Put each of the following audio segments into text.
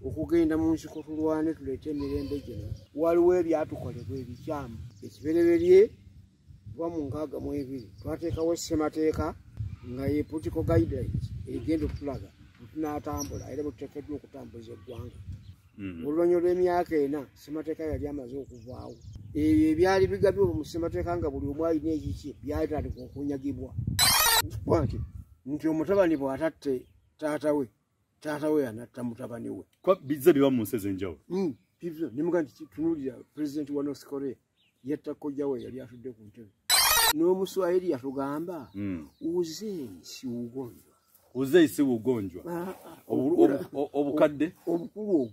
okugenda mu nsiko tulwane tuleete emirembe gino waliwo ebyatukolebwa ebikyamu ekibereberye kuva mu 62 twateekawo ssemateeka nga ye political guidelines egenda okutulaga tunatambula era buteekeddwa okutambuza eggwanga oluvannyuma lw'emyaka 4 ssemateeka yali amaze okuvaawo ebyo ebyali bigabye mu ssemateeka nga buli omu alina ekiki byatandika okunyagibwa nti omutabani bw'atatte taata we anatta mutabani we bizza biba mu nsi ez'enjawulo bivyo nimuga nti tunuulira pulezidenti wa North Korea yatta kojja we yali atudde ku ntebe n'omuswahili yatugamba uzei si ugonjwa obukadde obukulu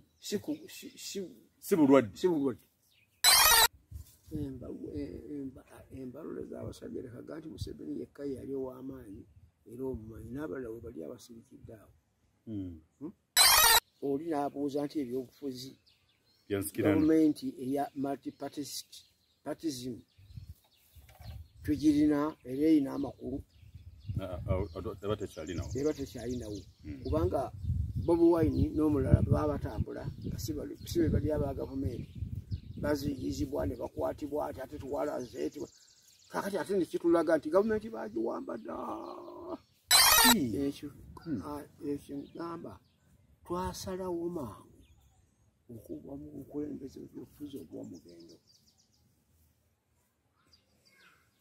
si bulwadde embalule z'abasajja lekaga nti Museveni yekka yali ow'amaanyi era omumanyi n'abalala we bali abasirikidde awo oli n'abuuza nti ebyobufuzi gavumenti eya multipartism tugirina era erina amakulu eba tekyalinawo kubanga Bobi Wine n'omulala baba batambula nga si be bali aba gavumenti baziyizibwa ne bakwatibwa ate tuwalaze kakati ate nekitulaga nti gavumenti bagiwamba dda ekyo ngamba twasalawo mangu okuva mu bukulembeze bw'ebyobufuzi obw'omugendo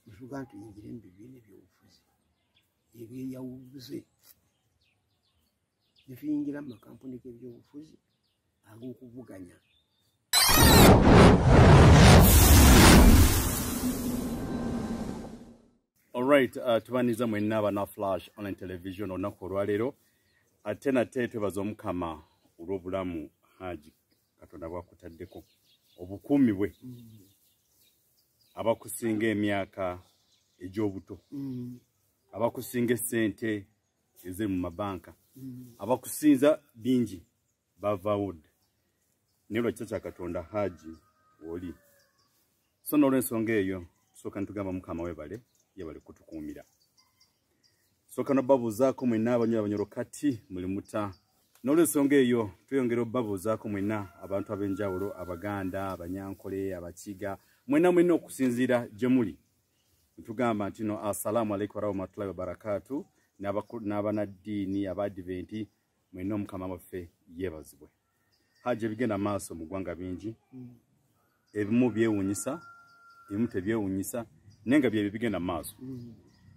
netuga nti tuyingire mu bibiina ebyobufuzi ebyeyawuze ne tuyingira mu makampuni g'ebyobufuzi ag'okuvuganya Alright, tubaniza mwenna abana Flash online television olunaku olwaleero ate nate twebaza omukama olw'obulamu Haji Katonda bwakutaddeko obukuumi bwe abakusinga emyaka egy'obuto abakusinga essente eziri mu mabanka abakusinza bingi bavaawo naye lwakisa kya Katonda Haji woli so n'olw'ensonga eyo tusooka nitugamba mukama webale yebale kutukuumira sooka nobabuuzaako mwenna abanyolo kati muli muta n'olw'ensonga eyo tweyongera obabuuzaako mwenna abantu ab'enjawulo Abaganda Abanyankole Abakiga mwenna okusinziira gye muli ntugamba nti no assalamu alaikum warahmatullahi wabarakatu n'abanaddiini Abadiventi mwenna omukama waffe yeebazibwe Haji ebigenda maaso mu ggwanga bingi ebimu byewuunyisa ebimu tebyewuunyisa nenga bye bigenda maaso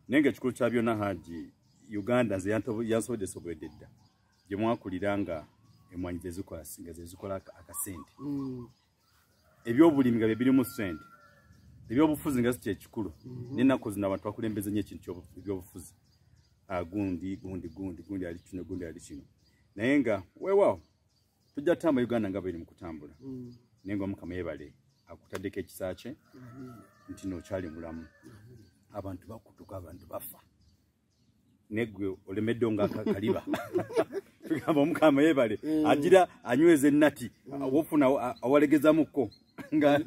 nenga ekikulu kya byonna Haji Uganda nze yansobodde sobwedde dda gye mwakulira nga emwanyi zezikola akasente ebyobulimi nga bye birimu ssente ebyobufuzi nga si kyekikulu n'ennaku zino abantu bakulembeze nnyo ekintu ebyobufuzi gundi ali kino gundi ali kino naye nga weewaawo tujja tamba Uganda nga bweri mu kutambula naye nga Omukama yeebale akutaddeko ekisa kye nti n'okyali mulamu abantu bakutuka abantu bafa negwe olemedde nga kaliba tugamba Omukama yeebale agira anyweza ennati wofuna awalegezamuko nga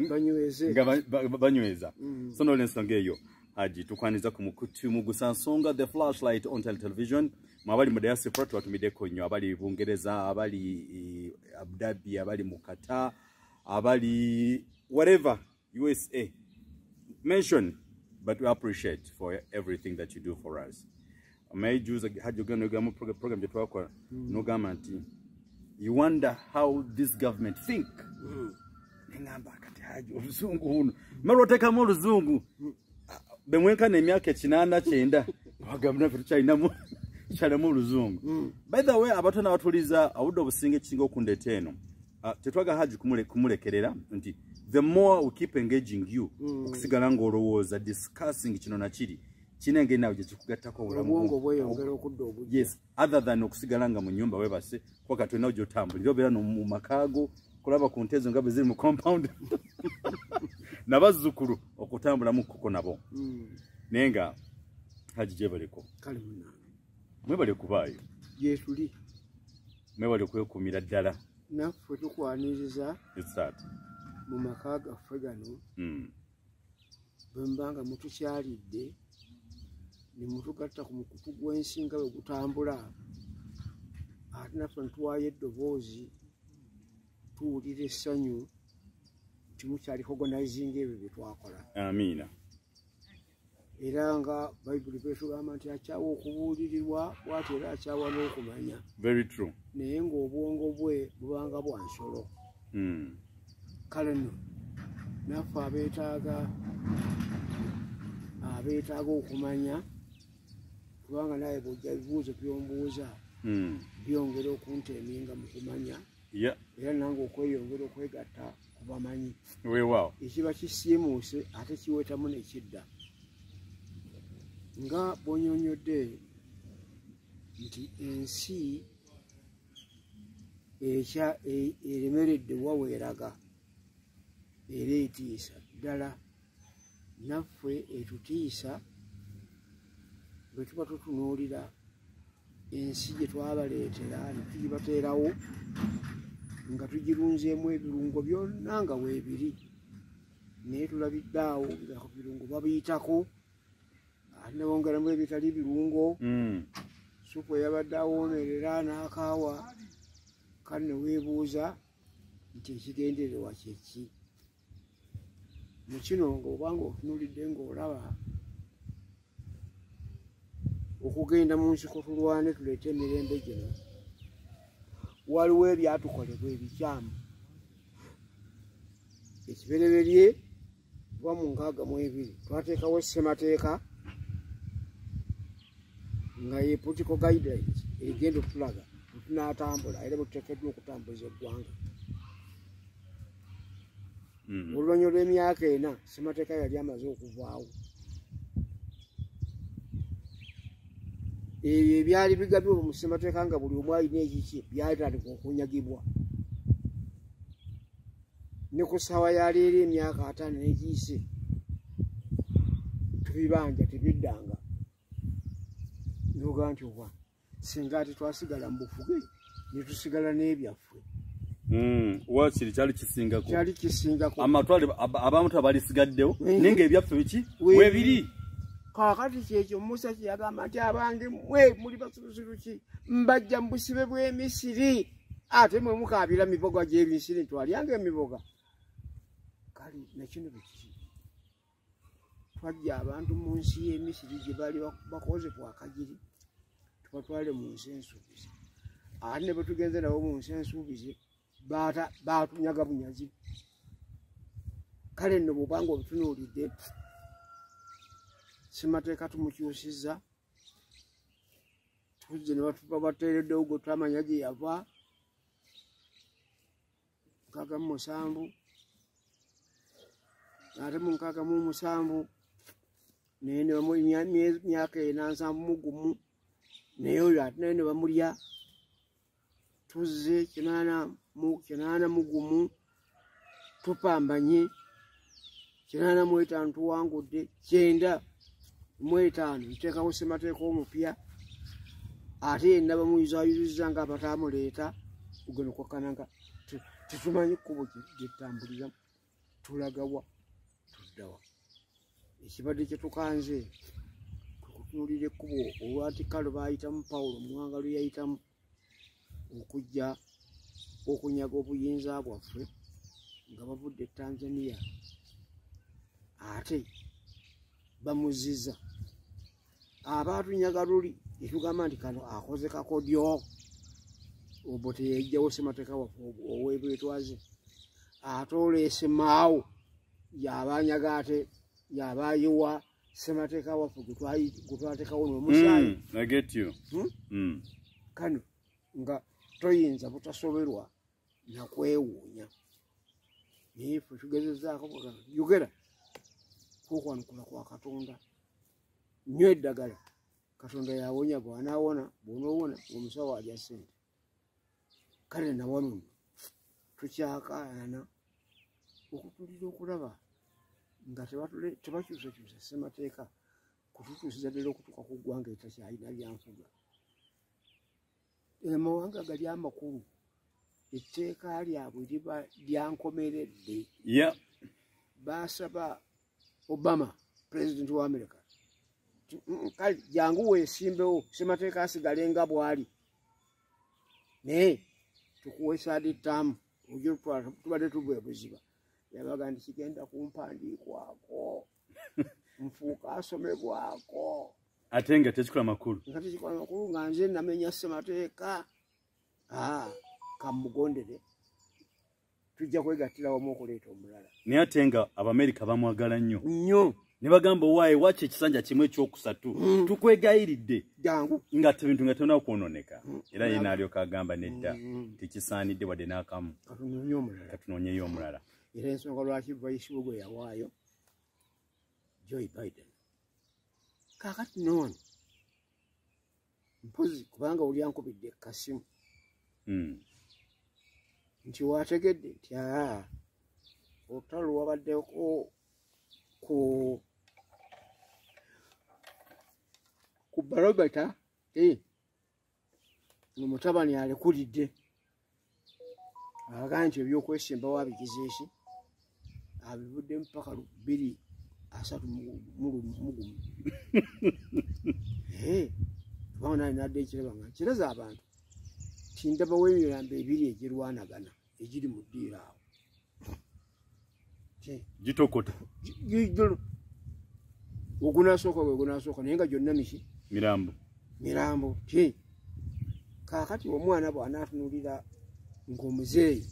banyweza so n'olw'ensonga eyo Haji tukwaniza ku mukutu mugusa nsonga the flashlight on television mwabali mu diaspora twatumiddeko nnyo abali Bungereza abali Abu Dhabi abali mu Qatar abali whatever USA mention but we appreciate for everything that you do for us. May Jews had you gonna program that work no government. You wonder how this government think. Ngamba kati Haji oluzungu huno. Maroteka mu luzungu. Bemwenka n'emyaka 89 bagabuna fe China cyane mu luzungu. By the way abatona batuliza awudde obusinge kingo okundeta eno. Tetwaga Haji kumulekerera nti the more we keep engaging you okusigala ng'olowooza discussing kino na kiri kinenge nawe kikugattako obulamu bweyongera okudda obujja yes other than okusigala nga mu nyumba webase kwa katona ojo tambulira obeera mu makaago kulaba ku ntezo nga beziri mu compound nabazzukulu okutambulamu kuko nabo nenga Haji jebaleko kale munange mwebale kubaayo yetuli mwebale kwekuumira ddala naffe tukwaniriza mu maka gaffe gano bwe mbanga mutukyalidde ne mutugatta ku mukutu gw'ensi nga bwe gutambula ate naffe ntuwaayo eddoboozi tuwulira essanyu timukyali organizing ebyo bye twakola. Amiina. Era nga Bayibuli bwetugamba nti akyawa okubuulirirwa bw'ati era akyawa n'okumanya. Very true. Naye ng'obwongo bwe bubanga bwa nsolo. Kale nno naffe abeetaaga okumanya, kubanga naye bw'ojja ebibuuzo by'ombuuza byongera okunteeminga mu kumanya, era nange okweyongera okwegatta ku bamanyi. Weewaawo. Ekiba kisiimuuse ate kiwetamu nekidda. Nga bw'onyonyodde nti ensi eremeredde waweeraga era etiisa ddala, naffe etutiisa bwe tuba tutunuulira ensi gye twabaleetera ne tugibateerawo nga tugirunzeemu ebirungo byonna nga weebiri, naye tulabidde awo nga ku birungo babiyitako ate ne bongeramu ebitali birungo. Supu eyabadde awoomerera n'akaawa. Kale ne weebuuza nti ekigendererwa kye ki? Mu kino ng'obanga otunuulidde ng'olaba okugenda mu nsiko tulwane tuleete emirembe gino, waliwo ebyatukolebwa ebikyamu. Ekibereberye kuva mu 62 twateekawo ssemateeka nga ye political guidelines egenda okutulaga bwe tunaatambula era bwe tuteekeddwa okutambuza eggwanga. Oluvannyuma lw'emyaka 4 ssemateeka yali amaze okuvaawo. Ebyo ebyali bigabibwa mu ssemateeka nga buli omu alina ekiki byatandika okunyagibwa. Ne ku ssaawa ya leero emyaka 5 n'egiyise tubibanja tebiddanga. Noga nti oba singa ate twasigala mu bufuge ne tusigala n'ebyaffe. Wakiri kyali kisingako. Kyali kisingako. Amatwale abamu tabalisigaddewo naye ng'ebyaffe biki weebiri. Kaakati kyekyo Musa kye yagamba nti abange mwe muli basirusiru ki mbajja mu busibe bw'e Misiri ate mwe mukaabira miboga gy'Emisiri twalyanga emiboga. Kale nakino bwe kiri. Twajja abantu mu nsi y'e Misiri gye baali bakozebwa akagiri tubatwale mu nsi ensuubize. Ate ne bwe tugenze nabo mu nsi ensuubize baatunyaga bunyazi. Kale nno bw'obanga obutunuulidde ssemateeka tumukyusizza, tujje ne bateereddewo gwe twamanya gye yava 67 ate mu 67 naye ne bamulya myaka 71 naye oyo ate naye ne bamulya. Tuzze 81 tupambanye 85 tuwangudde 95 nteekawo ssemateeka omupya ate yenna bamuyuzaayuzizza nga abataamuleeta ogenda okwakkana nga tetumanyi kkubo gyetutambulira tulagawa tuddawa. Ekibadde kye tukanze kutunuulira ekkubo olwatikalo baayitamu Pawulo Muwanga lwe yayitamu okujja okunyaga obuyinza bwaffe nga bavudde e Tanzania ate bamuzizza abaatunyaga luli etugamba nti kano akoze kakodyo obwo teyejjawo ssemateeka waffe ow'ebwetwaze ate oleese maawo y'abanyaga ate y'abaayiwa ssemateeka waffe gwe twateekawo n'omusaayi. Kano nga toyinza butasoberwa nakwewuunya naye ffe tugezezzaako yogera kwokwanukula kwa Katonda. Nnyo eddagala Katonda yawonya bw'anaawona bw'onoowona omusawo alya ssente. Kale nawano nno tukyakaayana okutulira okulaba nga tebakyusakyusa ssemateeka kututuusiza ddala okutuuka ku ggwanga etakyalina byanfuga. Amawanga gali amakulu etteeka lyabwe liba lyankomeredde. Baasaba Obama pulezidenti wa America kale jangu weesimbewo ssemateeka asigale nga bw'ali naye tukuwe saadi ttaamu ojjo tubadde tubwe buziba yabaga nti kigenda kumpandiikwako nfuuka asomebwako ate nga tekikola makulu nga nze namenya ssemateeka kamugondere tujja kwegattira wamu okuleeta omulala naye ate nga Abamerika bamwagala nnyo ne bagamba waayi waaki ekisanja kimu ekyokusatu tukwegayiridde jangu nga ebintu nga tolina kwonooneka era ye n'alyoka agamba nedda tekisaanidde wadde n'akamu katunoonyeyo omulala era ensonga lwaki vaisi bwe yawaayo Joe Biden kaakati noono mpozi kubanga oli ankubidde kasimu nti wategedde nti olutalo lwabaddeko ku balobeta omutabani alekulidde agaga nti ebyokwesimba wabigizeeki abivuddemu paka 230 kubanga nali nadde ekiraba nga nkiraza abantu tindabawo emirambo 2 egirwanagana egiri mu ddiiro awo gitokota ogunasooka gwe gunasooka naye nga gyonna miki mirambo kaakati omwana bw'anaatunulira ng'omuzeeyi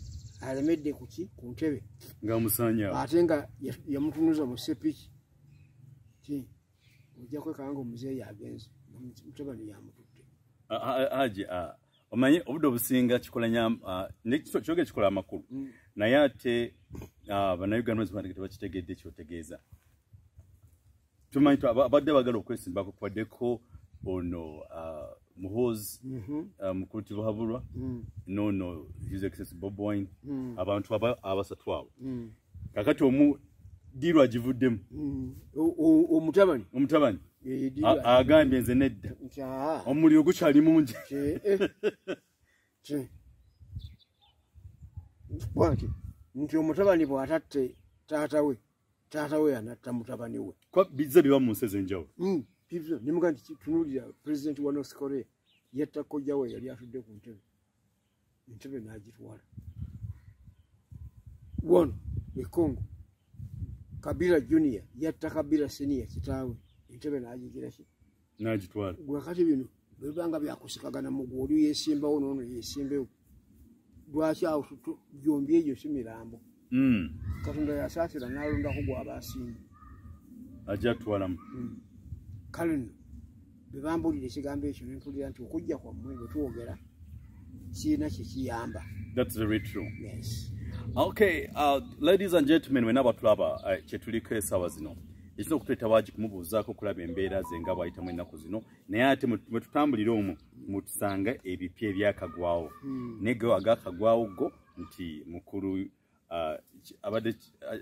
alemedde ku ntebe nga musanya ate nga yamutunuza mu sepiki ojja kwekanga omuzeeyi agenze mutabani yamutudde haji omanyi obudde obusinga kikola kyoge kikola amakulu naye ate bannayuganda tebakitegedde kyotegeeza tumanyi abadde bagala okwesimbako kubaddeko ono Muhoozi mukulu Tibuhaburwa nono His Excellency Bob Wine abantu abasatu abo kakati diiru agivuddemu omutabani agambye nze nedda omuliro gukyali mungi nti omutabani bw'atatte taata we anatta mutabani we bizze biba mu nsi ez'enjawulo nimuga nti tunuulira pulezidenti wa North Korea yatta kojja we yali atudde ku ntebe n'agitwala wano e Congo Kabila Junior yatta Kabila Senior kitaawe entebe n'agitwala gwakati bino bwebanga byakusikagana mu gwoli yesimbawo noono yesimbewo lwaki awo gyombi egyo si mirambo Katonda yasaasira n'alondako gw'abaasinga ajatwalamu kale nno bwe bambuulira ekigambo ekyo ne mpulira nti okujja kwammwe bwe twogera kirina kyekiyamba. That's very true. Yes. Okay, ladies and gentlemen, when abatulaba kyetuliko esaawa zino ekina okutuleeta waagi kumubuuzaako kulaba embeera ze nga bwayitamu ennaku zino naye ate mwe tutambulira omwo mutusanga ebipya ebyakagwawo naye ge agakagwawo go nti mukulu abadde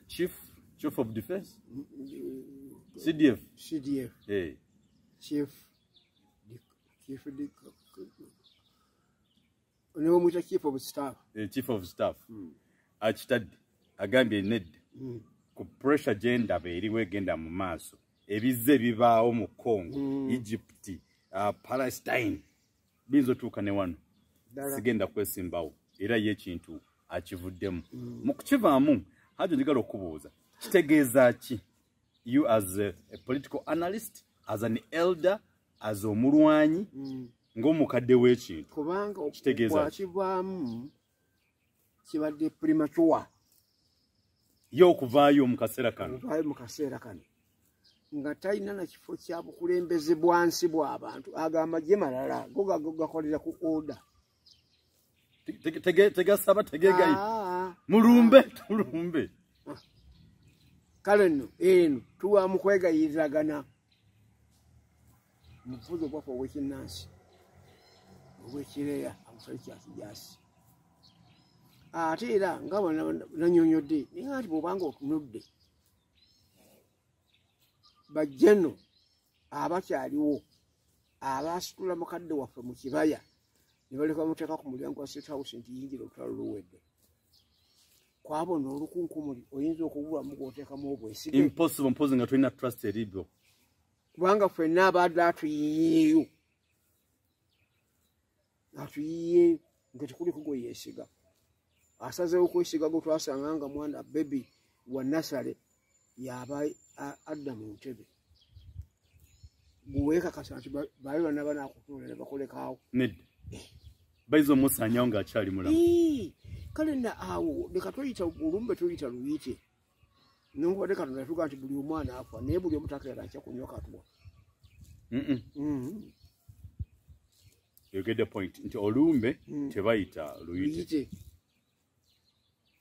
chief of defense CDF chief onewo chief of staff akitadde agambye nedda ku pressure gyendaba eriwo egenda mu maaso ebizze bibaawo mu Congo Egypt Palestine binza otuuka ne wano sigenda kwesimbawo era ye ekintu akivuddemu mu kukivaamu hajo njagala okubuuza kitegeeza ki you as a political analyst, as an elder, as omulwanyi ng'omukadde w'ekintu kubanga bwakivaamu kibadde premature yo okuvaayo mu kaseera kano nga talina na kifo kya bukulembeze bwansi bw'abantu agamba gye malala go gakolera ku order tegasaba tegegayi mulumbe kale nno eno tuwa mu kwegayiriragana mufuzo bwaffe obw'ekinnansi obw'ekireya amusali kyakijasi ate era nga nanyonyodde naye nti bw'obanga otunudde bajjeno abakyaliwo abaasitula mukadde waffe mu kibaya ne baleka bamuteeka ku mulyango gwa State House nti yingira olutalo luwedde kwabona olukunkumuli oyinza okubulamu gw'oteekamu obwesige impossible mpozi nga tulina trust eribyo kubanga ffenna abadde atuyiyeeyo nga tekuli kugwe yeesiga asazeewo kwesiga gwe twasanga nga mwana bebi wa nasale yaba adda mu ntebe guweekakasa nti baali bana banakutuula ne bakolekaawo nedda bayiza omusanyawo ng'akyali mulamu kale na awo leka tuyita olumbe tuyita luyite nokubadde katonda yatuga nti buli omwana afa naye buli omutakeera nkya kunywa katwa you get the point nti olumbe tebayita luyite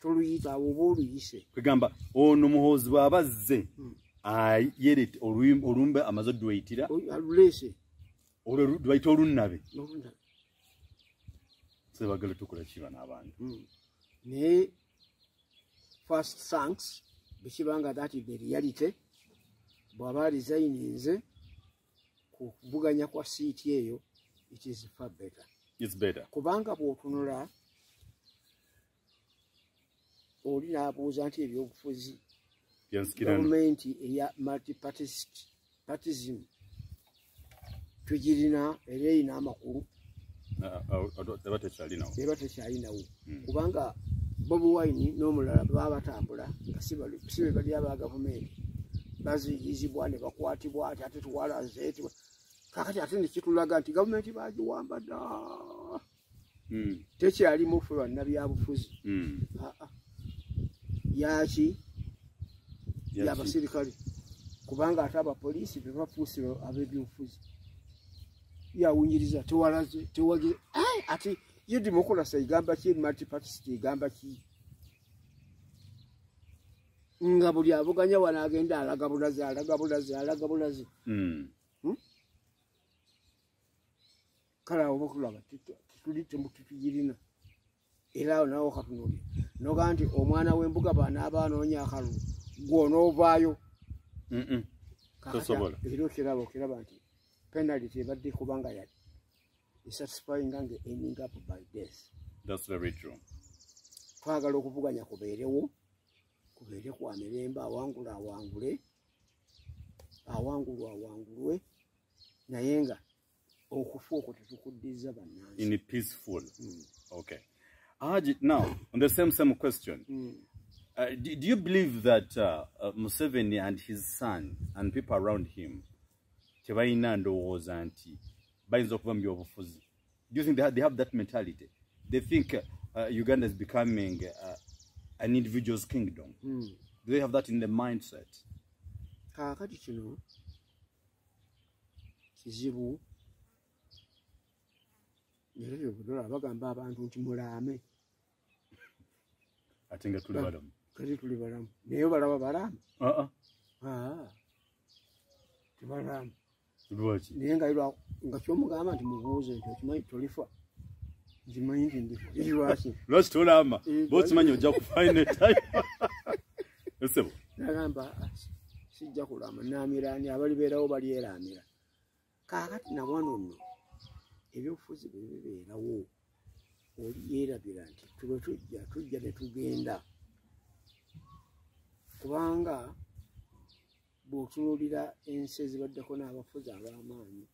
toluyita awo oba oluyise kwegamba ono muhoozi bw'aba azze yerete olumbe amaze oddweyitira aluleese olwo lwayita olunnabe sebagala tukola kiba n'abantu naye first thanks bwekibanga that is the reality bw'aba resigninze ku kuvuganya kwa siiti eyo it is far better. It's better. Kubanga bw'otunula oli n'abuuza nti ebyobufuzi gavumenti eya multipartism tugirina era erina amakulu eba tekyalinawo kubanga Bobi Wine n'omulala baba batambula nga si be bali aba gavumenti baziyizibwa ne bakwatibwa ate tuwalaze kakati ate nekitulaga nti gavumenti bagiwamba dda tekyalimu ffe bannabyabufuzi yaki y'abasirikale kubanga ate abapoliisi be bafuuse ab'ebyobufuzi yawunyiriza tewalaze tewagize ati yo democracy igamba ki multiparty igamba ki nga buli avuganya wano agenda alaga bulazi kale awo bakulaba tituli temutugirina era awo nawo katunuli noga nti omwana w'embuga banaaba anoonya akalulu gw'onoovaayo tosobola era okiraba nti penalty ebadde kubanga yali satisfying and ending up by death. That's very true. Twagala okuvuganya kubeerewo kubeere kwa mirembe awangulwe naye nga okufa okwo tetukuddiza bannansi in a peaceful okay. Haji, now on the same question, do you believe that Museveni and his son and people around him tebayina ndowooza nti bayinza okuva mu byobufuzi? Do you think they have that mentality? They think Uganda is becoming an individual's kingdom. Do they have that in their mindset? Kakati kino kizibu neryo budola bagamba abantu nti mulaame ate nga tuli balamu kati tuli balamu naye balaba balamu tubalamu lwaki naye nga kyomugamba nti mubuuze nti okimanyi tolifa nkimanyi nti ndi lwaki tolama bokimanyi ojja kufaine time esebo nagamba sijja kulama namirani abalibeerawo balyeramira kakati nabwana nno ebyobufuzi bwe bibeerawo oli yeerabira nti tube tujja ne tugenda kubanga bw'otunuulira ensi ezibaddeko n'abafuzi ab'amaanyi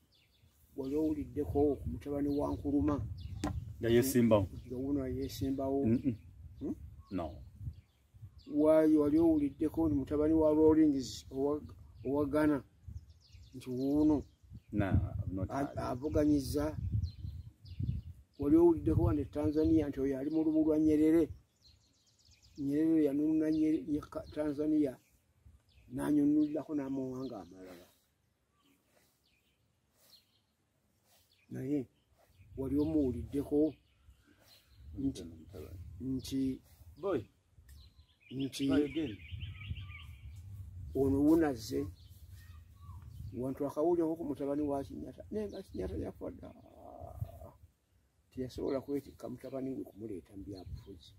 wali owuliddeko ku mutabani wa Nkuruma nga yeesimbawo nga wuno yeesimbawo no wali owuliddeko nti mutabani wa Rawlings owa Ghana nti wuno avuganyiza wali owuliddeko wane Tanzania nti oyo ali mu lubu lwa Nyerere yanunula Tanzania n'anyunulirirako n'amawanga amalala naye wali omuwuliddeko nti ono wunazze wantu akawulyako ku mutabani wa Kinyatta naye nga Kinyatta yafa dda teyasobola kwetikka mutabani we kumuleeta mu byabufuzi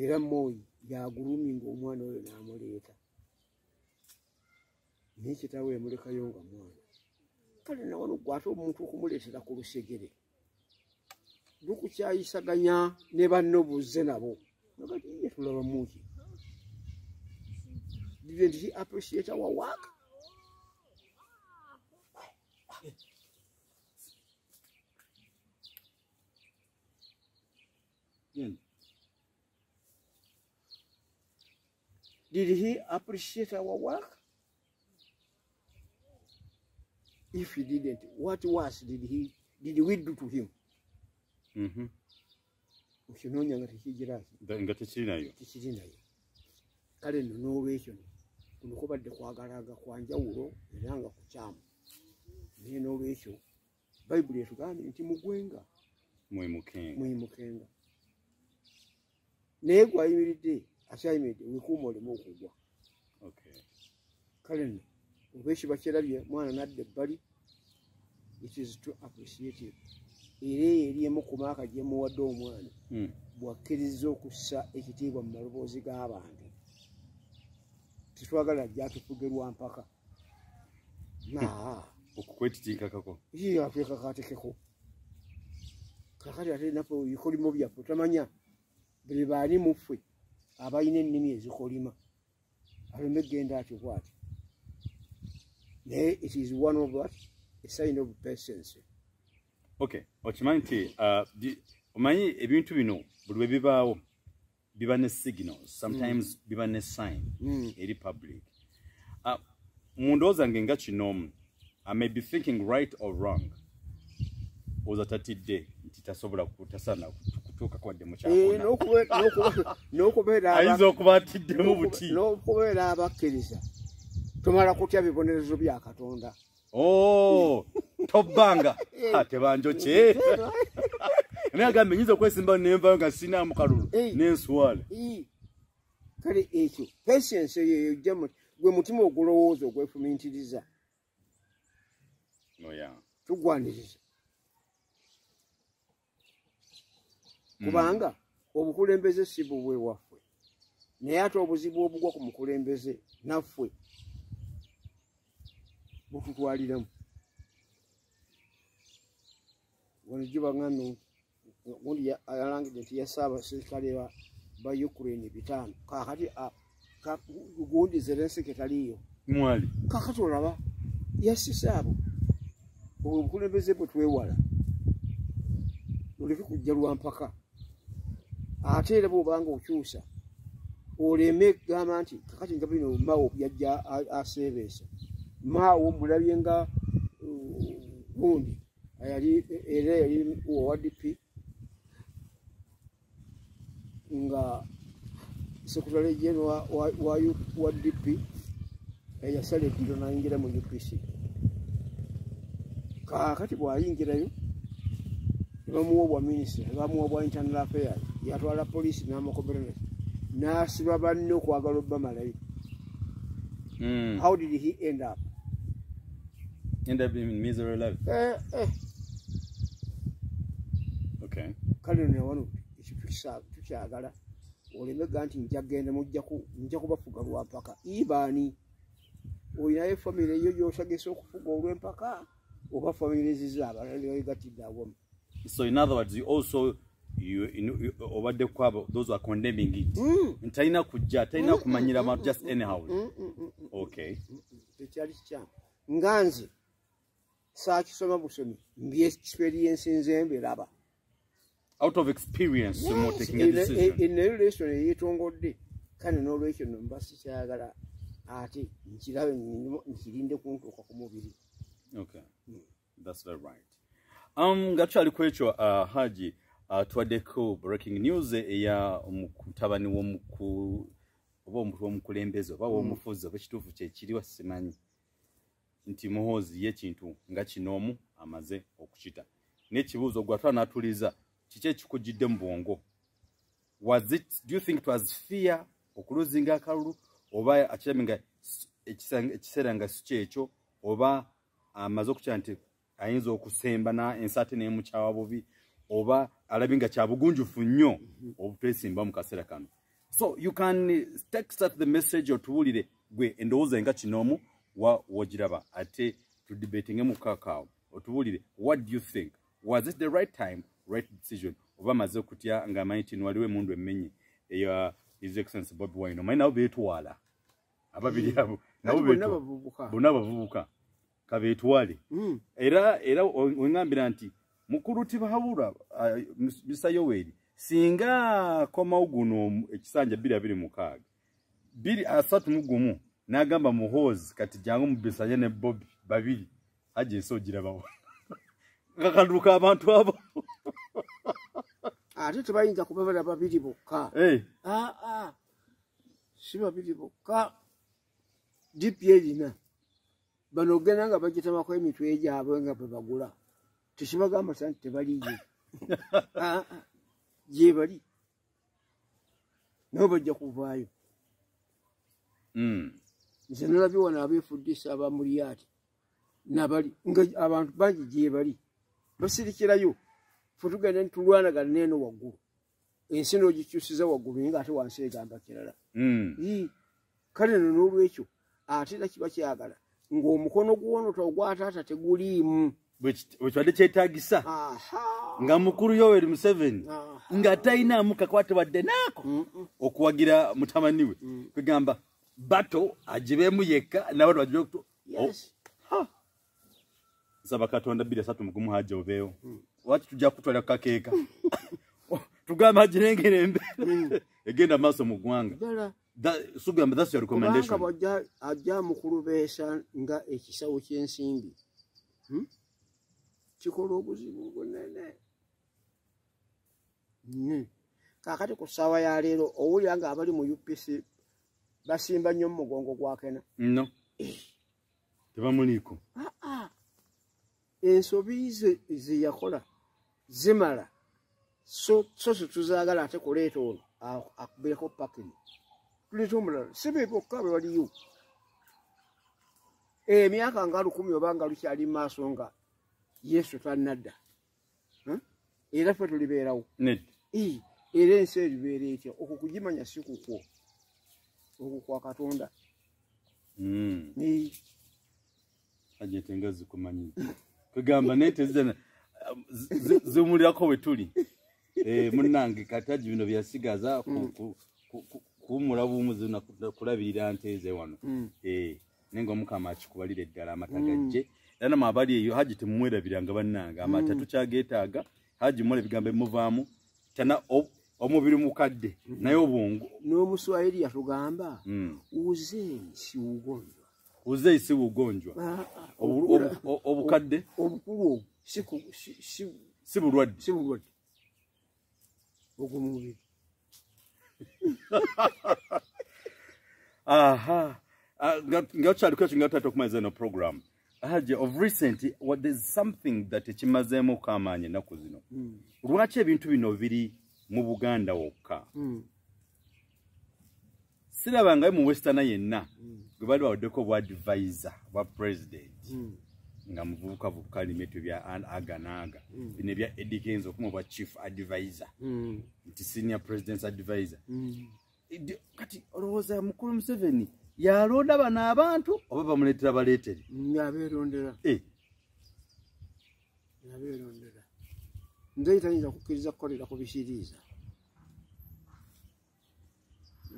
era Moi yaguluminga omwana oyo n'amuleeta naye kitaawe yamulekayo nga mwana kale nawano gwe ate omuntu okumuleetera ku lusegere lukukyayisaganya ne banno buzze nabo nagati ye tulaba muki didn't he appreciate our work? Did he appreciate our work? If he didn't, what worse did we do to him? Ukinonya nga tekiri nayo. Kale nno n'olwekyo kuno kubadde kwagalaga kwa njawulo era nga kukyamu. Naye n'olwekyo Bayibuli etugambye nti mugwenga mwimukenga. Naye gwayimiridde akyayimiridde wekuuma oleme okugwa. Kale nno olw'ekiba kyerabye mwana nadda ebbali, it is too appreciative. Era eri emu ku maaka gye muwadde omwana bw'akkiriza okussa ekitiibwa mu maloboozi g'abantu. Tetwagala ajja atufuge lwa mpaka. Okukwetitinkakako. Atwekakatekeko. Kakati ate naffe ebikolimo byaffe tamanya bwe baani mu ffe abalina ennimi ezikolima. Aleme genda atyo bw'ati. Naye it is one of what? A sign of patience. Okay, okimanyi nti omanyi ebintu bino buli bwe bibaawo biba ne signals, sometimes biba ne sign eri public. Mu ndowooza nge nga kino I may be thinking right or wrong. Oza tatidde nti tasobola kutasana kutuuka kwadde mu kyakona. N'okubeera ayinza okuba atiddemu buti. N'okubeera abakkiriza tumala kutya bibonerezo bya Katonda. Tobbanga ate banjoche. Naye agambe nyiza okwesimba nenvayo nga sina mukalulu n'enswala. Kale ekyo patience eyo ejja gwe mutima ogulowooza ogwefumiitiriza. Tugwaniriza. Kubanga obukulembeze si bubwe waffe. Naye ate obuzibu obugwa ku mukulembeze naffe bututwaliramu. Wano gye baŋŋano gundi yalangidde nti yassa abaserikale ba Ukraine 5. Kaakati gundi Zelensky taliiyo. Mwali. Kaakati olaba yassise abo. Obukulembeze bwe twewala. Oleke kujja lwa mpaka. Ate era bw'obanga okyusa oleme gamba nti kakati nga bino Mao yajja aseebeesa. Mao mulabye nga gundi yali owa DP nga Secretary General wa DP yasala eddiro n'ayingira mu UPC. Kaakati bw'ayingirayo ne bamuwa obwa minisita, ne bamuwa obwa internal affairs, yatwala poliisi n'amakomerera n'asiba banne okwagala obbamalayo. How did he end up? End up in misery life. Okay. Kale ne wano ekyo tukyagala olemega nti nja genda nja kubafuga lwa mpaka. Ibaani olinayo famire eyo gy'osagese okufuga olw'empaka oba famire ziza abalala begatidde awamu. So in other words, you also obadde kwabo those are condemning it. Ntalina kujja, talina kumanyira abantu just anyhow. Okay. Tekyali kikyamu. Nganze saakisoma busomi mbi experience nzembe raba. Out of experience, yes, more taking a decision. In a relation, yetongodde kane n'olwekyo no mbasi kyagala ate nkirabe nkirinde kuntuuka ku mubiri. Okay, that's very right. Gachali kwekyo Haji twaddeko breaking news eya omukutabani w'omukulembeze oba w'omufuzi oba ekituufu kyekiriwa simanyi nti Muhoozi y'ekintu nga kinoomu amaze okukita. N'ekibuuzo gwatwala n'atuliza kiki ekikujjidde mu bwongo? Do you think it was fear okuluzinga akalulu oba akiraminga ekiseera nga si kyekyo oba amaze okukira nti ayinza okusemba na ensate n'emukyawa bubi oba alabinga kya bugunjufu nnyo obutwesimba mu kaseera kano? So you can text us the message otuwulire gwe endowooza nga kinoomu wogiraba ate tudebatinge mu kakaawo otuwulire what do you think? Was it the right time, right decision? Oba maze okutya nga amanyi nti waliwo emundu emmenye eya His Excellency Bobi Wine. Omanyi nabo beetwala ababiri abo nabo bonna bavubuka kabeetwale. Era wengambira nti mukulu Tibabula Mr. Yoweri singa komawo guno ekisanja 226 231 n'agamba muhozi kati jangu mubisanye ne Bobby babiri aje nsogira bawo ngakaluka abantu abo ate tebayinza kubabala babiri bokka si babiri bokka DP erina bano ogenda nga bagitamako emitwe gyabwe nga bwe bagula tekibagamba nti tebaliyo gye bali nabo bajja kuvaayo nze nalabye wano abeefuddisa abamuliyati nabali nga abantu bangi gye bali basirikirayo fe tugenda nitulwanagana neeno waggulu ensi n'ogikyusiza waggulu naye nga ate wansi egamba kirala kale no n'olwekyo ate era kiba kyagala ng'omukono gw'ono togwataata teguliimu bwekibadde kyetaagisa nga mukulu Yoweri Museveni nga talinamu kakwate wadde naako okuwagira mutamani we kwegamba bato agibeemu yekka nabantu bagibe nsaba Katonda 231 hajja obeewo lwaki tujja kutwala kakeeka tugamba agirengera embeera egenda maaso mu ggwanga sugamba that's your recommendation kubanga ajja mukulubeesa nga ekisawo ky'ensimbi kikola obuzibu bunene kakati ku ssaawa ya leero owulira nga abali mu UPC basimba nnyo mu mugongo gwa Kena no tebamuliiko ensobi ze yakola zimala so tuzaagala ate kuleeta ono akubireko pakini tuleeta omulala si be bokka be waliyo emyaka nga 10 oba nga lukyali maaso nga Yesu tannadda era ffe tulibeerawo era ensi eribeera etya okwo kugimanya si kukwo okwo kwa Katonda ajetenga zikumanyi kugamba nete zimulirako we tuli munnange kataji bino byasigaza kumula bumuzi na kulabirira nteze wano nengo mukama akikubalira eddala amatagajje era mabali eyo haji temumwerabiranga bannanga amata tukyageetaaga haji mule bigambe muvaamu tana omubiri mukadde naye obwongo n'omuswahili yatugamba uzee si ugonjwa obukadde obukulu si bulwadde ogumubiri ngakyali kwekyo nga tutata okumaliza no program haje of recent what there's something that ekimazeemu okamaanya ennaku zino lwaki ebintu bino biri mu Buganda wokka sirabanga mu Western yenna gwe bali bawaddeko bwa advisor bwa president nga muvubuka limeto bya aganaaga bino bya Edikenzo okuma bwa chief advisor nti senior president's advisor kati olowooza mukulu Museveni yalonda bano abantu oba bamuleetera baleetere yabeerondera nze tayinza kukkiriza kukolera ku bisiriiza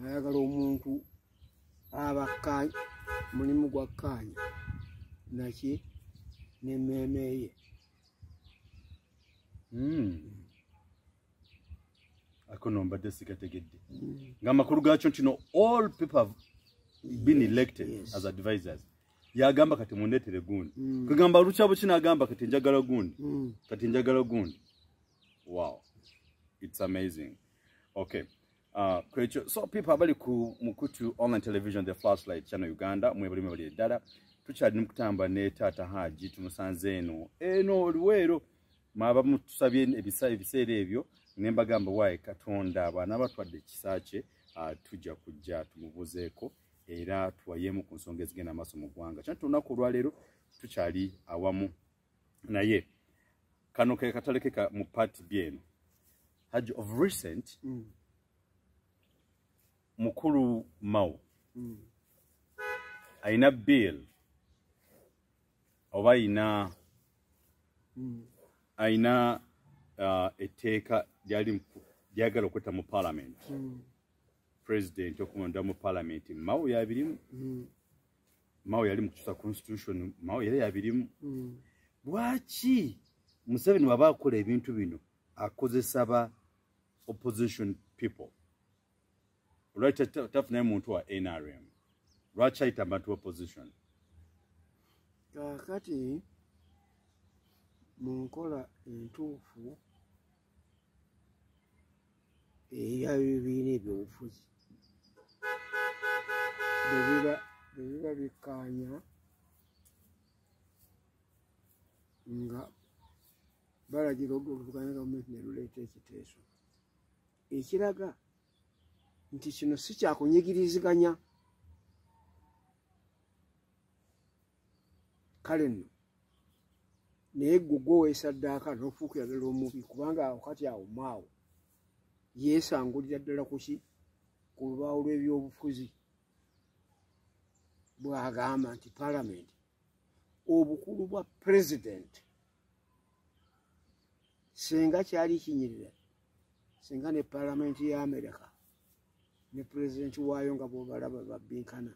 ayagala omuntu abakkaanya mulimu gwa kkaanya naki n'emmeeme ye ako nombadde sigategedde ng'amakulu gaakyo nti no all people have been elected as advisors yagamba kati mundeetere gundi kugamba lukyabo kinagamba kati njagala gundi wow it's amazing okay so people abali ku Mukutu online television the flashlight channel Uganda mwebali eddala tukyali mukutamba ne Taata Haji tumusanze eno oluweero mwaba mutusabye ebiseera ebyo nembagamba waaye Katonda abaana batwadde ekisakye tujja kujja tumubuzeeko era tuwayemu ku nsonga ezigenda maaso mu ggwanga kyana tunaku olwaleero tukyali awamu naye kano ke katalekeka mu party byeno Haji of recent mukulu Mao aina bill oba aina etteeka lyagala okwetta mu parliament president okumunda mu parliament Mao yabirimu Mao yali mu kukyusa constitution Mao yali yabirimu lwaki Museveni waba akola ebintu bino akozesa opposition people. Lwaki tafunayo muntu wa NRM? Lwaki ayita abantu opposition? Kakati mu nkola entuufu eya bibiina ebyobufuzi bwe biba bikkaanya nga balagira oluvuganya gavumenti ne luleeta ekiteeso ekiraga nti kino si kyakunyigiriziganya. Kale nno naye ggwe gwoweesa ddaaka n'ofuukira ddala omubi kubanga awo kati awo maawo yeesangulira ddala kuki ku lubaawo lw'ebyobufuzi bw'agamba nti paalamenti obukulu bwa pulezidenti singa kyali kinyirira singa ne paalamenti ya Amerika ne pulezidenti waayo nga bw'obalaba babbinkana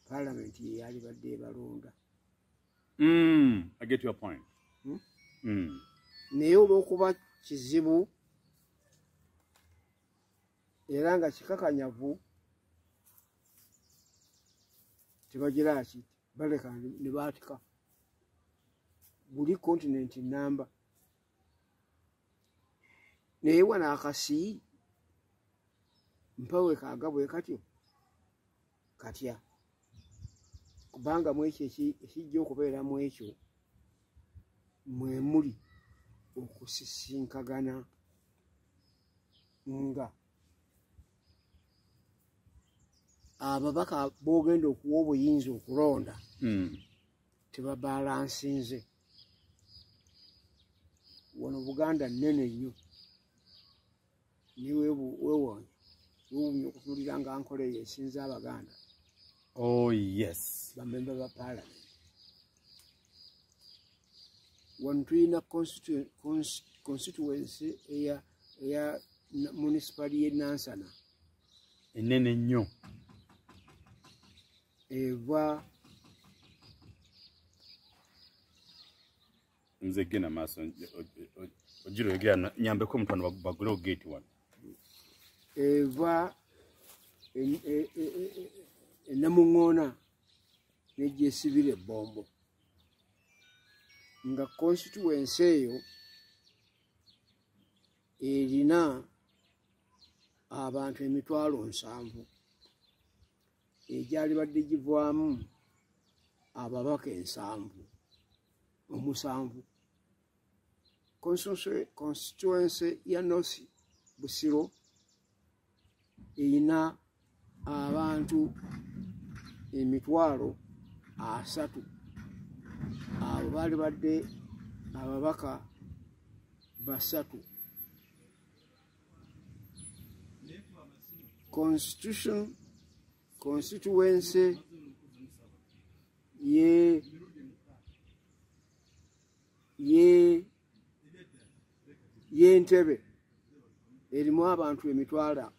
paalamenti ye yali badde ebalonda. I get your point. Naye olw'okuba kizibu era nga kikakanyavu tebagira ki baleka ne baatika buli kontinenti namba. Naye wano akasi mpawe kaagabwe katyo katya kubanga mu ekyo ekijja okubeera mu ekyo mwe muli okusisinkagana nga ababaka boogenda okuwa obuyinza okulonda tebabalansinze. Wano Buganda nnene nnyo niwe weewoonya weewuunya okutuulira nga nkola eyo esinza Abaganda. Oh yes. Bamemba ba paalamenti wano tulina constituency eya municipali y'e Nansana ennene nnyo eva nze genda maaso ojiro yogera nyambeko omuntu bagule ogate wano eva Namuŋŋoona n'egyesibira ebbombo nga constituency eyo erina abantu 7,000 egyali badde givaamu ababaka 7 constituency ya North Busiro erina abantu 3,000 abo baali badde ababaka 3. Constituency y'Entebbe erimu abantu 3,000.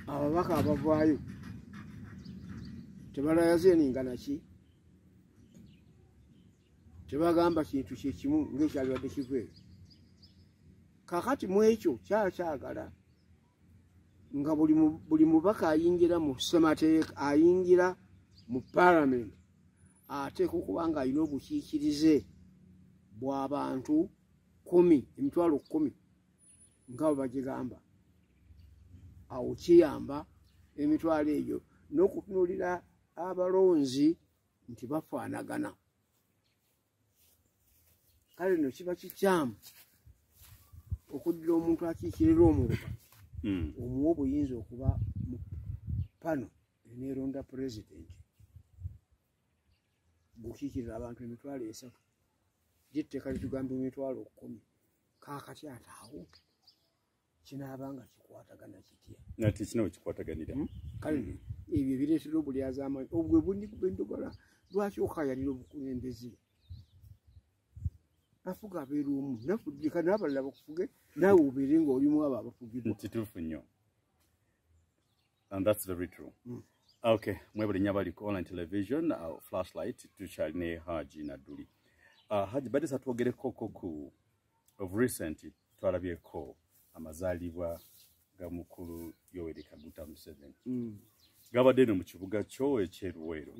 Ababaka abavaayo tebalayaze ningana ki tebagamba kintu kyekimu ng'ekyali badde kiveeyo. Kakati mu ekyo kyagala nga buli mubaka ayingira mu ssemateeka ayingira mu paalamenti ateeka okuba nga alina obukiikirize bw'abantu 10,000 nga bwe bagigamba. Awo kiyamba emitwalo egyo n'okutunuulira abalonzi nti bafaanagana. Kale nno kiba kikyamu okuddira omuntu akiikirira omuluka omuwa obuyinza okuba mu pano eneeronda pulezidenti bw'okiikirira abantu 3,000 gyetteeka litugamba 10,000 kaakati ate awo kinaabanga kikwatagana kitya nati kino kikwataganira kale ebyo bireetera obulyaza amaanyi obwe bw'endogola lwaki okayalira obukulembeze afuga abeera omu nafudika n'abalala bakufuge naawe obeere ng'olimu abo abafugibwa. Kituufu nnyo. And that's very true. Okay, mwebale nnyo abali ku online television, Flashlight tukyalina Haji Nadduli. Haji badde satwogereko ku of recent twalabyeko amazaalibwa ga mukulu Yoweri Kaguta Museveni. Gabadde no mu kibuga kyo ekyeruwero.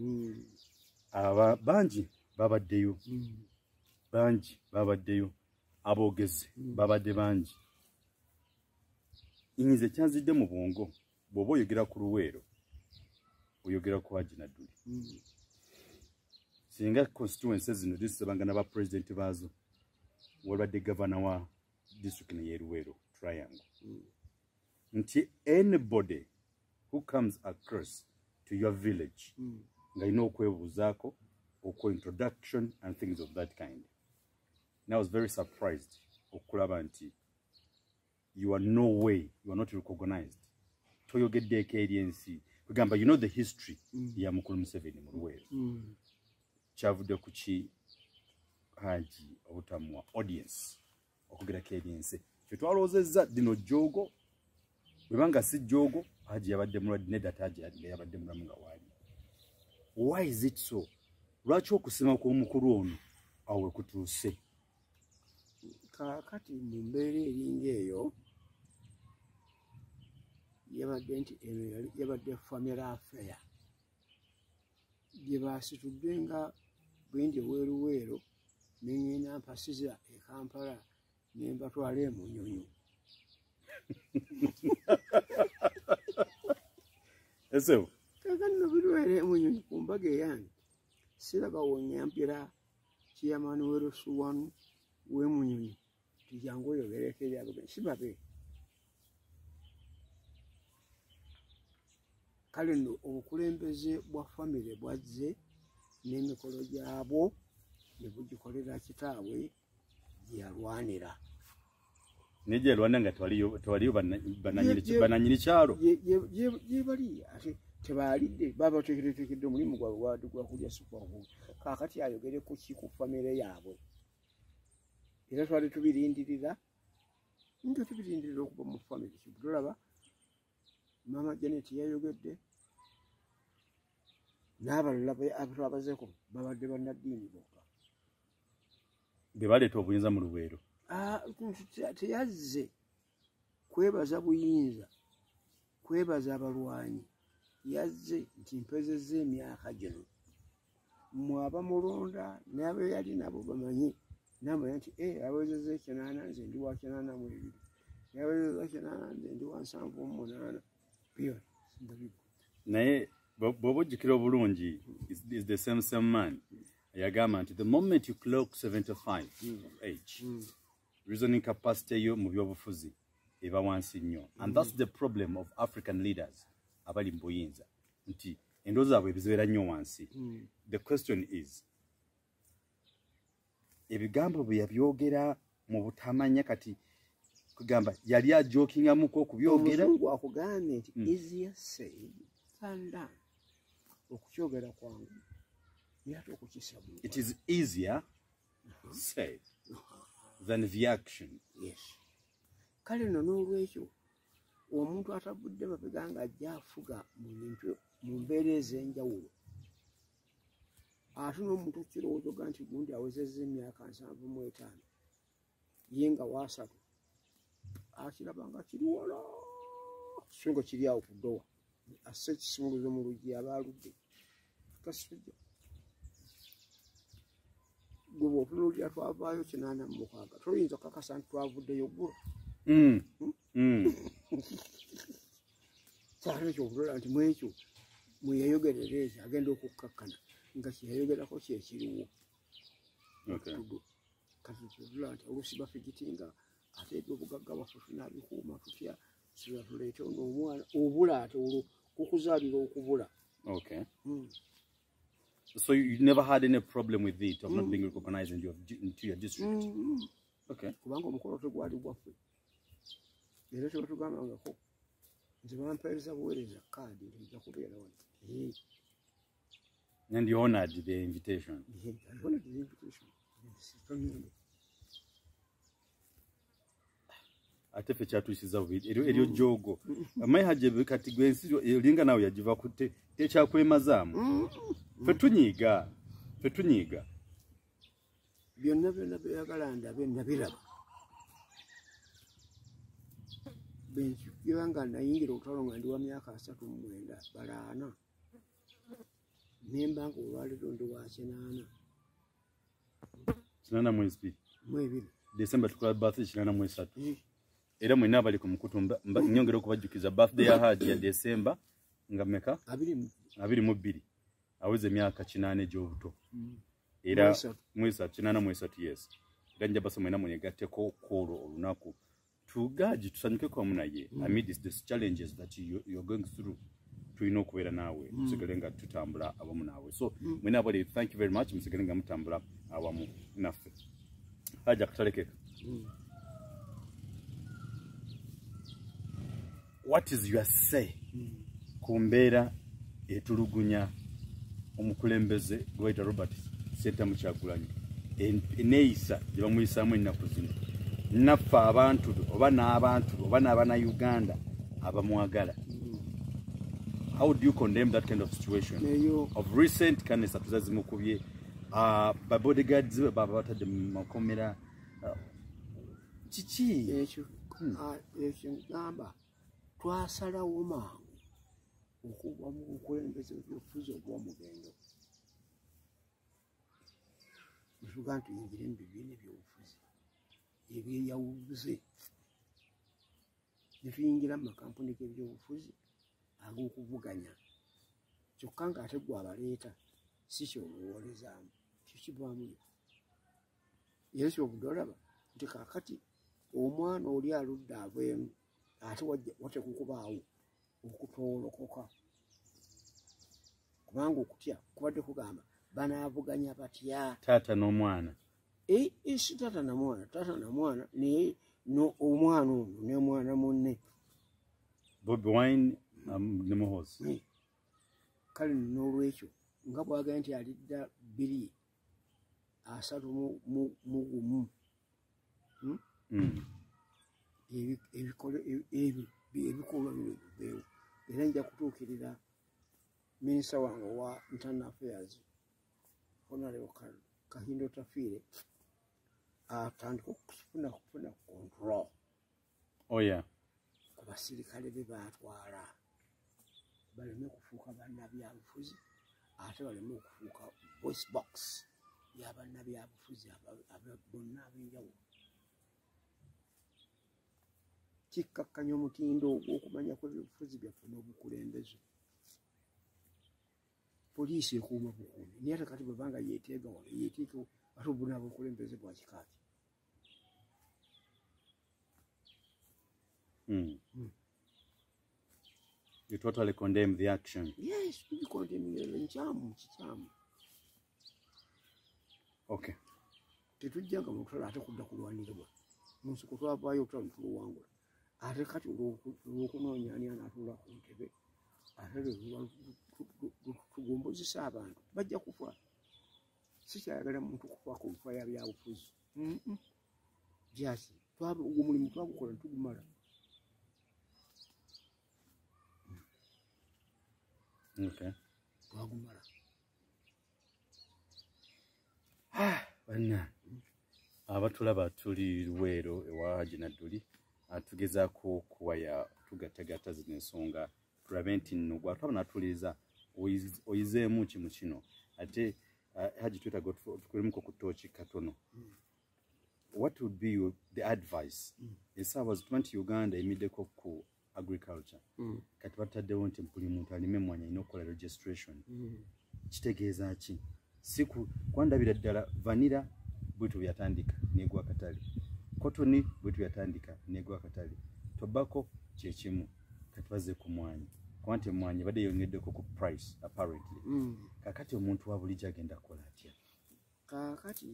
Bangi babaddeyo. Bangi babaddeyo. Aboogezi babadde bangi. Inyize kyanzidde mu bwongo bw'oba oyogera ku luweero oyogera ku Haji Nadduli. Singa constituency zino zisabangana ba president bazo walwadde governor wa district ne Yeruwero Triangle. Nti anybody who comes across to your village nga ino okwebuuzaako okwo introduction and things of that kind. And I was very surprised okulaba nti you are no way, you are not recognized. Toyogedde KDNC. Kugamba, you know the history ya mukulu Museveni mu Luweero. Kyavudde ku ki Haji obutamwa audience okugera KDNC. Kye twalowoozezza dino jjogo bwebanga si jjogo Haji yabadde mulwadde nedda Haji yabadde mulamu nga waali. Why is it so? Lwaki okusema kw'omukulu ono awo we kutuuse? Kaakati mu mbeera eringa eyo yabadde nti yabadde family affair gye baasitudde nga bwendi Weeruweero neŋŋenda mpasiza e Kampala ne mbatwala e Munyonyo. Eso Kaakati no birwera e Munyonyo ku mbaga eyange siraba wonyampira Chairman Weerusuwanu w'e Munyonyo tijangu oyogereko ebyabwe sibabe. Kale nno obukulembeze bwa famire bwazze n'emikolo gyabwo ne bugikolera kitaabwe gye yalwanira. ne gye yalwanira nga tewaliyo bannannyini kyalo. Gye bali ate tebaalidde baba bateekeddwa omulimu gwabwe gwa kulya sukwavu. Kaakati ayogere ku ki ku famire yaabwe. Era twali tubirindirira nga tubirindirira okuva mu famire. Tulaba Mama Janet yayogedde n'abalala abazeeko babadde bannaddiini bokka. Be baleeta obuyinza mu Luweero. Teyazze kwebaza buyinza, kwebaza abalwanyi. Yazze nti mpezezza emyaka gino. Mmwe abamulonda n'abo yali nabo bamanye n'amanya nti abawezezza 80 nze ndi wa 82. N'abawezezza 80 nze ndi wa 78. Naye bw'oba ojjukira obulungi is the same man yagamba nti the moment you clock 75 of age reasoning capacity yo mu byobufuzi eba wansi nnyo. And that's the problem of African leaders abali mu buyinza nti endowooza zaabwe ebizibeera nnyo wansi. The question is ebigambo bwe yabyogera mu butamanya kati kugamba yali ajokingamuko okubyogera. Omuzungu akugambye nti easier said than done. Okukyogera kwangu yate okukisabu. It is easier said than the action. Yes. Kale nno n'olwekyo omuntu atabudde mabega nga ajja afuga mu mbeera ez'enjawulo ate n'omuntu okirowooza oga nti gundi awezezza emyaka 75 ye nga wa3 akiraba nga kiri wala so nga kiri awo ku ddowa asse ekisumuluzo mu luggi abaaludde kasujja gwe bw'otunuulira twavaayo 86 toyinza kakasa nti twavuddeyo ggulo. Kyalo ekyokulola nti mwekyo mweyayogerera ekyo agenda okukkakkana nga kyeyayogerako kyekiriwo. Kati kyotula nti oluusi bafigitinga ate ebyobugagga baffe tunaabikuuma tutya siba tuleete ono omwana obula ate olwo kukuzaalira okubula. Okay. So you never had any problem with it of not being recognized into your district? Okay. Kubanga omukolo tegwali gwaffe. Era tebatugambangako nti bampeereza buweereza kaadi ntijja kubeera wano. And you honored the invitation? I honored the invitation. Ate ffe kyatuusiza eryo jjogo amayi Haji kati gwensi elinga nawe yagiva ku tekyakwemazaamu. Ffe tunyiiga byonna byeyagala ndabe nabiraba benkigira nga nayingira olutalo nga ndi wa myaka 39 balaana nemba nga olwaleero ndi wa 82 December tukola birthday 83 era mwena abali ku mukutu nyongera okubajjukiza birthday ya Haji ya December nga meka 22 aweze myaka 8 gy'obuto era mwesa 83 yes ganja basa mwena mwenyegatteko kwolwo olunaku tugaji tusanyuke kwa munaye amidst these challenges that you're going through tulina okubeera naawe musigale nga tutambula awamu naawe so mwena abali thank you very much musigale nga mutambula awamu naffe Haji akatalekeka what is your say ku mbeera etulugunya omukulembeze Gweta Robert Sentamu Kyagulanyi eneeyisa gye bamuyisaamu ennaku zino naffe abantu oba n'abaana Uganda abamwagala how do you condemn that kind of situation of recent kanisa tuzazimukubye ba bodyguards baba batadde mu makomera kiki ekyo ngamba twasalawo mangu okuva mu bukulembeze bw'obufuzi obw'omugendo tuga tuyingire mu bibiina by'obufuzi ebyeyawuze ne tuyingira mu makampuni g'ebyobufuzi ag'okuvuganya kyokka ng'ate gwe abaleeta si kyolowoolezaamu kikivaamu era kyobudde olaba nti kaakati omwana oli aludde aveemu ate watekukubaawo okutoolokoka kubanga okutya kubadde kugamba banaavuganya batya taata n'omwana si taata na mwana naye omwana ono ne mwana munne Bobi Wine ne Muhoozi kale n'olwekyo nga bwagambye nti alidda 2-3 ebikolwa bino bibeewo era nja kutuukirira minisita wange wa internal affairs Honorable Kahindo Tafiire atandika okufuna control ku basirikale be baatwala baleme kufuuka bannabyabufuzi ate baleme okufuuka voice box y'abannabyabufuzi bonna ab'enjawulo kikkakkanya omutindo ogw'okumanya kw'ebyobufuzi byaffe n'obukulembeze poliisi ekuuma bukuumi naye ate kati bwebanga yeeteega wano yeeteeke ate obuna obukulembeze bwa kikaaki You totally condemn the action. Yes, we condemn it. Okay. Tetujjanga mu kutala ate kudda kulwaniribwa mu nsiko twavaayo okutala ne tuluwangula ate kati olw'okunoonya ani anaatuula ku ntebe ate tugombozesa abantu bajja kufa sikyayagala muntu kufa ku nfa ya byabufuzi jasi ogwo mulimu twagukola ne tugumala twagumala banna abatulaba tuli Luweero ewa Haji Nadduli atugezaako kuwaya tugattagatta zino ensonga tulabe nti nno gwatwaba natuliza oyizeemu kimu kino ate Haji twetaaga tukulemuko ku ttooki katono what would be the advice essaawa zituba nti Uganda emiddeko ku agriculture kati bataddewo nti buli muntu alime emmwanyi alina okukola registration kitegeeza ki siku kwandabira ddala vanira bwitu byatandika negwa katale kotoni bwitu byatandika negwa katale tobacco kyekimu kati baze ku mmwanyi kwanti emmwanyi badde yongeddeko ku price apparently kakati omuntu wa bulijjo agenda kola atya kakati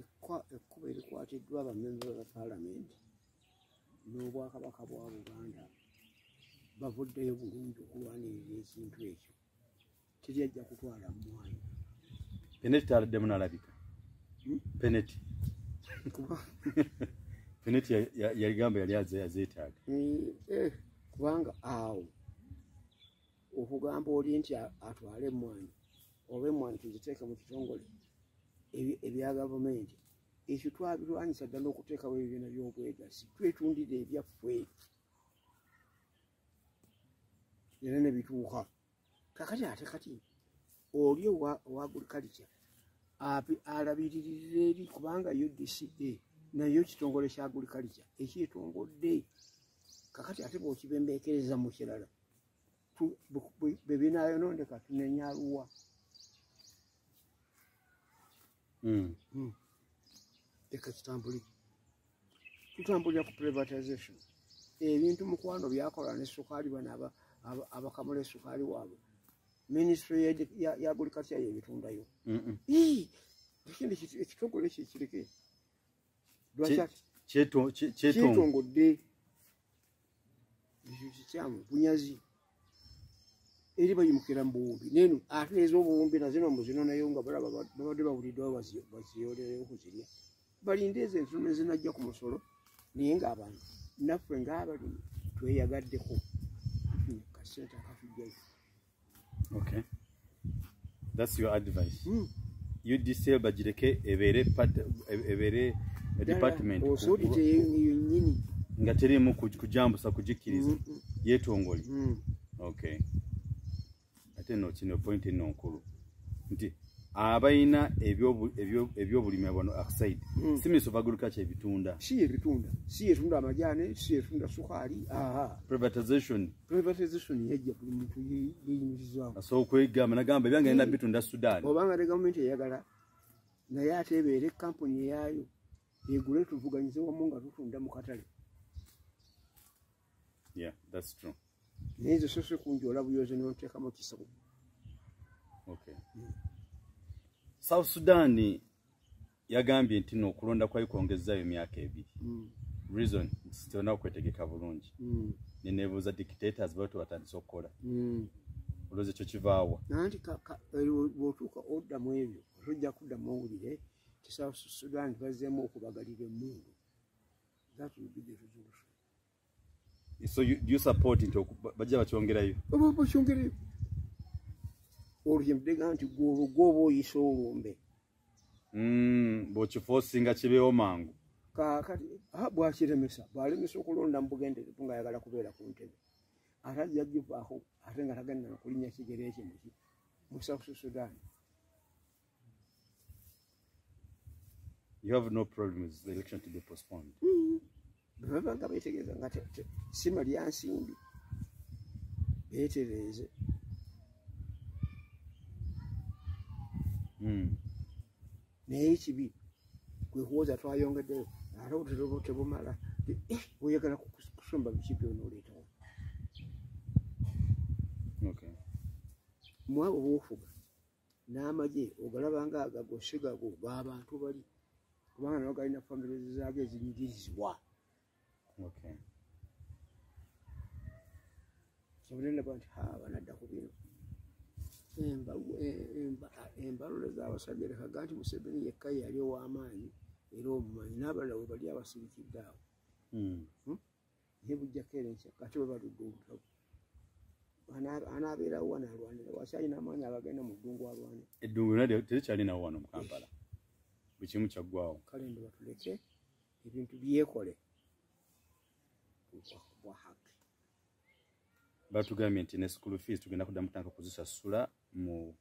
ekkuba erikwatiddwa abamemba ba paalamenti n'obwakabaka bwa Buganda bavuddeyo bulungi okulwanirira ekintu ekyo teri ajja kutwala mmwanyi Peneti taladdemu n'alabika Peneti Peneti yaligamba yali azeetaaga kubanga awo okugamba oli nti atwale emmwanyi oba emmwanyi tuziteeke mu kitongole ebya gavumenti ekyo twabirwanyisa ddala okuteekawo ebibiina by'obwegassi twetundira ebyaffe era ne bituuka kakati ate kati oli owa agriculture alabiririra eri kubanga UDCA nayo kitongole kya agriculture ekyetongodde kakati ate bw'okibembeekereza mu kirala bwe binaayonondeka tunenyaluwa leka kitambuli tutambulira ku privatization ebintu mukwano byakola ne sukaali bano abakamula esukaali waabwe ministry ya agriculture yebitundayo ekitongole kikireke kyetongodde ekyo kikyamu bunyazi eri bayimukira mu buwumbi neno ate ez'obuwumbi nazino muzino nayo nga balaba babadde bawuliddewo baziyolereyo kuzirya balinde ezo entuno ezinajja ku musolo naye ng'abantu naffe ng'abalimi tweyagaddeko kasente akatujjayo. Okay, that's your advice. UDCA bagireke ebeere department osolite yennyini nga terimu kujambusa kujikkiriza yeetongole. Okay, ate no kino point eno nkulu nti abayina ebyobulimi abono aside si Ministry of Agriculture ebitunda si yetunda amajani si yetunda sukali. Privatization yajja buli muntu yeyimirizaawo asobola okwegamba nagamba ebyange nina bitunda Sudan obanga ne gavumenti eyagala naye ate ebeere kampuni eyaayo egule tuvuganyize wamu nga tutunda mu katale. Yeah, that's true. naye ezo sose kunjola buyoze n'oteekamu kisabu. Okay. South Sudan yagambye nti okulonda kwayo kwongezzayo emyaka 2. Reason sitona okwetegeka bulungi. Nenebuuza dictators batu batandise okukola. Olowooza ekyo kivaawa? Nanti bw'otuuka oddamu ebyo tojja kuddamu owulire ti South Sudan bazzeemu okubagalira emmundu. That will be the resolution. So do you support nti bajja bakyongerayo? Bakyongerayo. Oluyembega nti gwoba oyisa olumbe. Bw'okiforcinga kibeewo mangu. Kakati bw'akiremesa bw'alemesa okulonda mu bugenderevu ng'ayagala kubeera ku ntebe ate ajja givaako ate nga tagenda nakulinnya kigere ekimuki mu South Sudan. You have no problem with the election to be postponed? Baba nga beetegeeza nga sima lya nsimbi beetereeze. Naye ekibi kwe kuwoza twayongeddeyo ate obuterobo tebumala oyagala kusomba biki byonooleetawo. Mu abo boofuga n'amagye ogalaba nga agagosigago b'abantu bali kubanga nabo galina famire zaago ezinyigirizibwa. Kyabulaba nti banadda ku bino embalule z'abasajja lekaga nti Museveni yekka yali ow'amaanyi era omumanyi n'abalala we bali abasirikidde awo. Naye bujjako era enkya kati bwe baludde olutalo anaabeerawo wano alwanira wakyalina amaanyi abagenda mu ddungu alwanira. Eddungu lyonna terikyalinawo wano mu Kampala buli kimu kyaggwawo. Kale ndo batuleke ebintu byekole bwa haki. Batugambye nti ne school fees tugenda kuddamu kutandika kuzisasula mu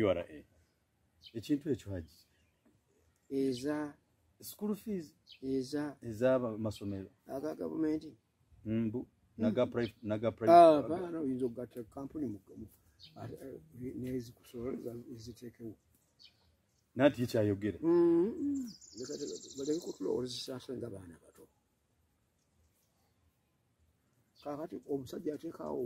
URA. Ekintu ekyo haji eza school fees masomero aga gavumenti naga private baana oyinza okugatta kampuni nezikusoleza eziteekewo nati yekyayogera baleke kutulowolezesa nga baana bato. Kakati omusajja ateekawo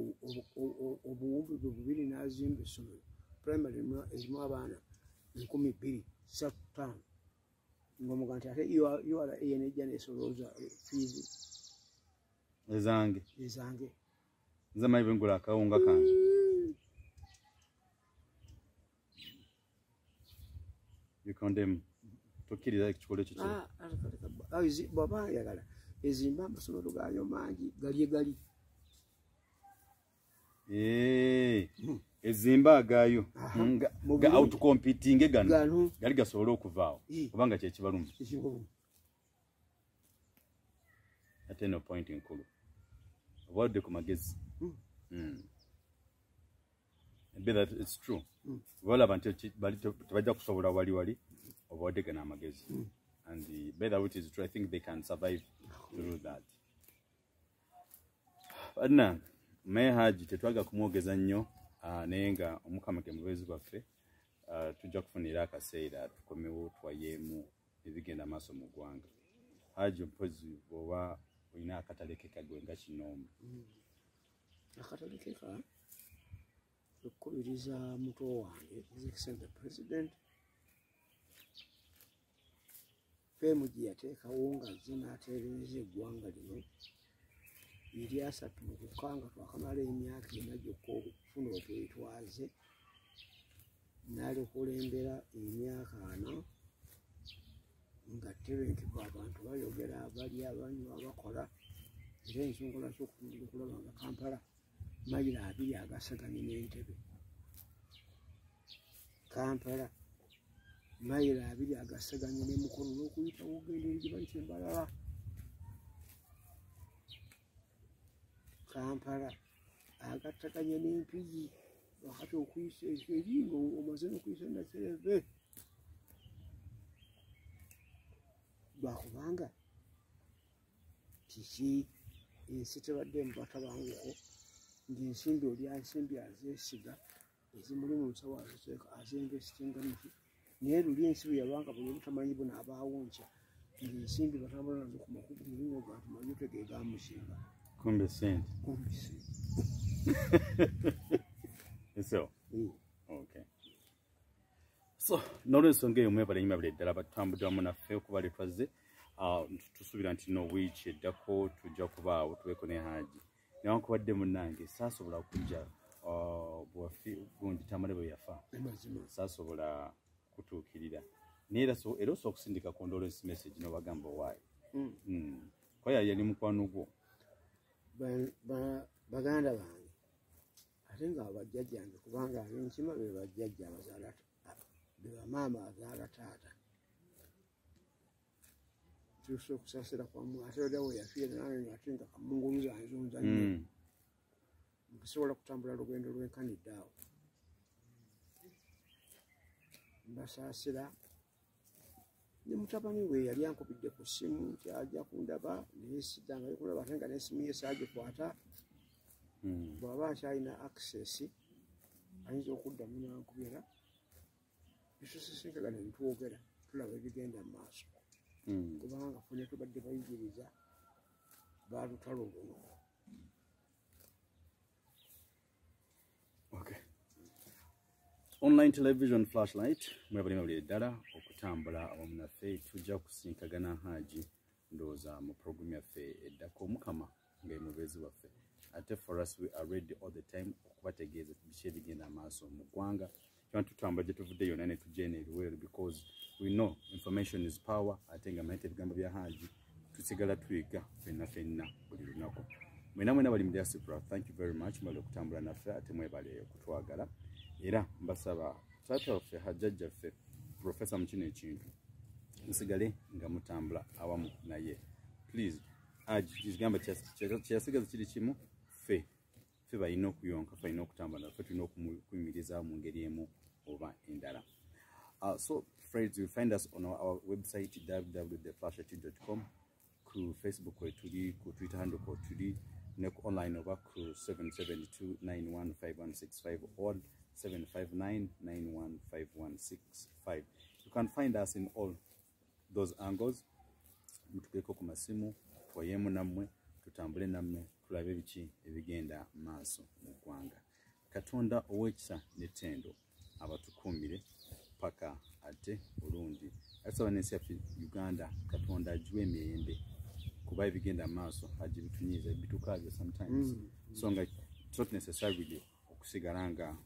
obuwumbi bwe 2 n'azimba essomero primary erimu abaana 2,235 ng'omuga nti ate URA nejja nesolooza fiizi ezange nze manyi bwengula akawunga kange. You condemn tokkiriza ekikolo ekyo bw'aba ayagala ezimba amasomero gaayo mangi gali egali. ezimba agayo nga outcompeting gano gali gasobola okuvaawo kubanga kyekibaluma ate no point nkulu obadde ku magezi be that it's true balaba nti tebajja kusobola wali obadde gana amagezi and the better which is true I think they can survive through that adna mehaji tetwaga kumwogeza nnyo naye nga omukama ke mubezi baffe tujja kufunira akaseera tukomewo twayemu ebigenda maaso mu ggwanga haji mpozi bwoba olina akatalekeka gwe nga kinoomu akatalekeka okukubiriza muto wange His Excellency the President femu gye yateekawo nga zze n'ateebereza eggwanga lino eri asatu mu kukanga twakamala emyaka ena gyokka okufuna otwetwaze n'alekulembera emyaka 4 nga tebenkebwa abantu bayogera bali abanywa abakola era ensonga ky'okutunula okulaba nga Kampala mayiro 2 agasaganye n'Entebbe Kampala mayiro 2 agasaganye ne Mukono n'okuyitawo ogenda eri gye bayita Embalala Kampala agattaganye n'Empigi wakati okuyisa eringa omaze n'okuyisa Nakyereve lwakubanga kiki ensi tebadde mu batabanguko ng'ensimbi oli ansimbi azeesiga ezimuli mu nsawo azinvestinga muki naye luli ensi bwe yabanga buli obutamanyi buno abaawo nkya ng'ensimbi batambula nazo ku makubu mulimu gantu majuto ge gamusinga kumbe sente so okay so n'olwensonga eyo mwebale nyimabire ddala batambudiramu naffe okuba letwazze tusuubira nti no wiiki eddako tujja kubaawo tubeeko ne Haji newankubadde munnange saasobola kujja bwaffe gundi Tamale bwe yafa saasobola kutuukirira naye era osobola okusindika condolence message n'obagamba waayi koya yali mukwano gwo baganda bange ate nga bajjajjange kubanga abenkima be bajjajja abazaala be bamaama azaala taata tusobola okusasira kwamu ate era we yafiira nange ate nga kamunguluza nzunza nnyo ntusobola kutambula lugendo lwenkanidde awo mbasaasira ne mutabani we yali ankubidde ku ssimu nti ajja kundaba naye siddangayo kulaba ate nga n'essimu ye saagikwata bw'aba akyalina access ayinza okuddamu n'ankubira tususisinkagana ne twogera tulaba ebigenda mu maaso kubanga ffe ne tubadde bayigiriza balutalo luno online television flashlight mwebali mabulire ddala okutambula awamu naffe tujja kusinkagana Haji ndowooza mu program yaffe eddako omukama nga mubeezi waffe ate for us we are ready all the time okubategeeza biki ebigenda amaaso mu ggwanga kyona tutambula gye tuvudde yonna ne tujja eno ebiweero because we know information is power ate nga mayite ebigambo bya Haji tusigala tuyiga ffenna buli lunaku mwena bali mu diaspora thank you very much mwebale okutambula naffe ate mwebale okutwagala era mbasaba taata waffe hajjajjaffe Professor Mukino Ekintu musigale nga mutambula awamu naye please kigamba kyeyasigaza kiri kimu ffe balina okuyonka ffe balina okutambula naffe tulina okuyimiriza mu ngeri emu oba endala so friends, you find us on our website www.theflashlight.com ku Facebook wetuli ku Twitter handle kwetuli ne ku online oba ku 772915165 or 759915165. You can find us in all those angles. Mutugeko ku masimu twayemu nammwe tutambule nammwe tulabe biki ebigenda maaso mu ggwanga. Katonda ow'ekisa n'ettendo abatukuumire paka ate bulungi asaba n'ensi yaffe Uganda Katonda agiwe emirembe kuba ebigenda maaso agibitunyiza bitukaabya sometimes so nga it's not necessarily okusigala nga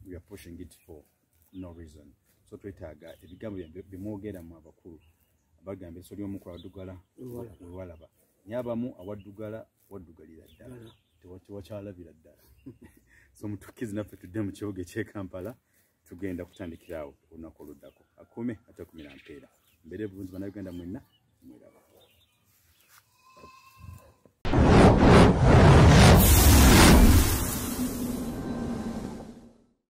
we are pushing it for no reason so twetaaga ebigambo bimwogera mu abakulu bagamba esoli omu kuladugala wewalaba naye abamu awaddugala waddugalira ddala tewakyalabira ddala so mutukizi naffe tudde mu kibuga eky'e Kampala tugenda kutandikirawo olunaku oluddako akume ate okumira mpeera mbeere bulungi bannayuganda mwenna mweraba